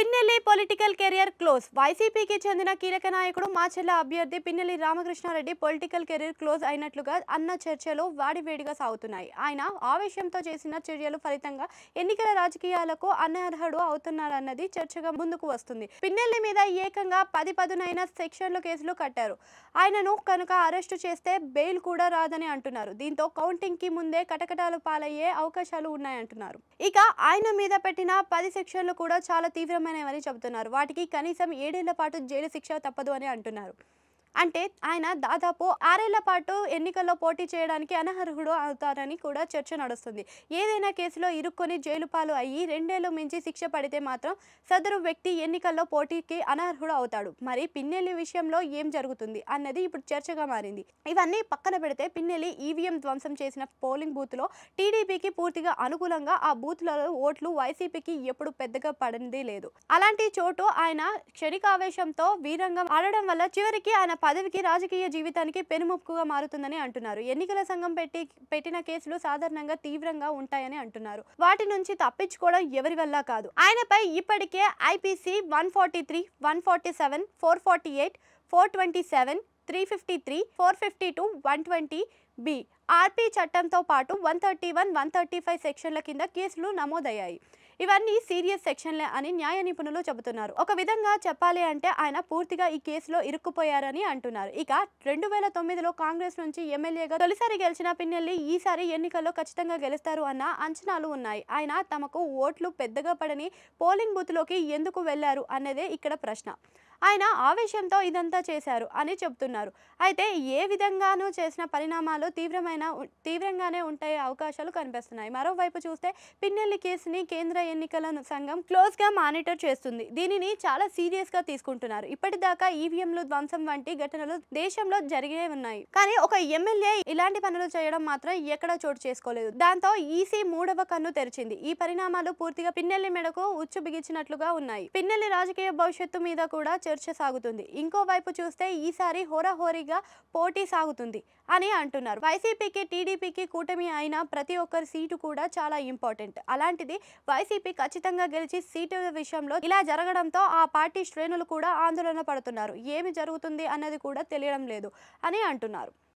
Pinnelli political career close. వైసీపీకి చెందిన కీలక నాయకుడు మాచెల్ల అభ్యర్థి Pinnelli Ramakrishna Reddy political career close అయినట్లుగా అన్న చర్చలు వాడివేడిగా సాగుతున్నాయి. ఆయన ఆవేశంతో చేసిన చర్యలు ఫలితంగా ఎన్నికల రాజకీయాలకు అనర్హుడు అవుతున్నారన్నది చర్చగా ముందుకు వస్తుంది. పిన్నెల్లి మీద ఏకంగా 10 పదునైన సెక్షన్లు కేసులు కట్టారు. ఆయనను కనుక అరెస్టు చేస్తే బెయిల్ కూడా రాదని అంటున్నారు. దీంతో కౌంటింగ్ కి ముందే కటకటాలు పాలయ్యే అవకాశాలు ఉన్నాయంటున్నారు. ఇక ఆయన మీద పెట్టిన 10 సెక్షన్లు కూడా చాలా తీవ్రమైనవని చెబుతున్నారు. వాటికి కనీసం 7 ఏళ్ల పాటు జైలు శిక్ష తప్పదు అని అంటున్నారు. అంటే ఆయన దాదాపు 6 ఏళ్ల పాటు ఎన్నికల్లో పోటీ చేయడానికి అనర్హుడు అవుతారని కూడా చర్చ నడుస్తుంది. ఏదైనా కేసులో ఇరుక్కొని జైలు పాలు అయ్యి 2 ఏళ్లు మించి శిక్ష పడితే మాత్రం సదరు వ్యక్తి ఎన్నికల్లో పోటీకి అనర్హుడు అవుతాడు. మరి పిన్నెల్లి విషయంలో ఏం జరుగుతుంది అన్నది ఇప్పుడు చర్చగా మారింది. ఇవన్నీ పక్కన పెడితే పిన్నెల్లి ఈవీఎం ధ్వంసం చేసిన పోలింగ్ బూత్లో టీడీపీకి పూర్తిగా అనుకూలంగా ఆ బూత్లలో ఓట్లు వైసీపీకి ఎప్పుడు పెద్దగా పడింది లేదు. అలాంటి చోటు ఆయన క్షణికావేశంతో వీరంగం ఆడడం వల్ల చివరికి ఆయన పదవికి రాజకీయ జీవితానికి పెనుముప్పుగా మారుతుందని అంటున్నారు. ఎన్నికల సంఘం పెట్టిన కేసులు సాధారణంగా తీవ్రంగా ఉంటాయని అంటున్నారు. వాటి నుంచి తప్పించుకోవడం ఎవరి వల్ల కాదు. ఆయనపై ఇప్పటికే ఐపీసీ 143, 147, 448, 427, 353, 452, 120B ఆర్పీ చట్టంతో పాటు 131, 135 సెక్షన్ల కింద కేసులు నమోదయ్యాయి. ఇవన్నీ సీరియస్ సెక్షన్లే అని న్యాయ నిపుణులు చెబుతున్నారు. ఒక విధంగా చెప్పాలి అంటే ఆయన పూర్తిగా ఈ కేసులో ఇరుక్కుపోయారని అంటున్నారు. ఇక 2009లో కాంగ్రెస్ నుంచి ఎమ్మెల్యేగా తొలిసారి గెలిచిన పిన్నెల్లి ఈసారి ఎన్నికల్లో ఖచ్చితంగా గెలుస్తారు అన్న అంచనాలు ఉన్నాయి. ఆయన తమకు ఓట్లు పెద్దగా పడని పోలింగ్ బూత్లోకి ఎందుకు వెళ్లారు అన్నదే ఇక్కడ ప్రశ్న. ఆయన ఆవేశంతో ఇదంతా చేశారు అని చెబుతున్నారు. అయితే ఏ విధంగానూ చేసిన పరిణామాలు తీవ్రంగానే ఉంటాయి అవకాశాలు కనిపిస్తున్నాయి. మరోవైపు చూస్తే పిన్నెల్లి కేసుని కేంద్ర ఎన్నికల సంఘం క్లోజ్ గా మానిటర్ చేస్తుంది. దీనిని చాలా సీరియస్ గా తీసుకుంటున్నారు. ఇప్పటిదాకా ఈవీఎంలు ధ్వంసం వంటి ఘటనలు దేశంలో జరిగే ఉన్నాయి. కానీ ఒక ఎమ్మెల్యే ఇలాంటి పనులు చేయడం మాత్రం ఎక్కడా చోటు చేసుకోలేదు. దాంతో ఈసీ 3వ కన్ను తెరిచింది. ఈ పరిణామాలు పూర్తిగా పిన్నెల్లి మెడకు ఉచ్చు బిగించినట్లుగా ఉన్నాయి. పిన్నెల్లి రాజకీయ భవిష్యత్తు మీద కూడా చర్చ సాగుతుంది. ఇంకోవైపు చూస్తే ఈసారి హోరాహోరీగా పోటీ సాగుతుంది అని అంటున్నారు. వైసీపీకి టీడీపీకి కూటమి అయిన ప్రతి ఒక్కరి సీటు కూడా చాలా ఇంపార్టెంట్. అలాంటిది వైసీపీ ఖచ్చితంగా గెలిచి సీటు విషయంలో ఇలా జరగడంతో ఆ పార్టీ శ్రేణులు కూడా ఆందోళన పడుతున్నారు. ఏమి జరుగుతుంది అన్నది కూడా తెలియడం లేదు అని అంటున్నారు.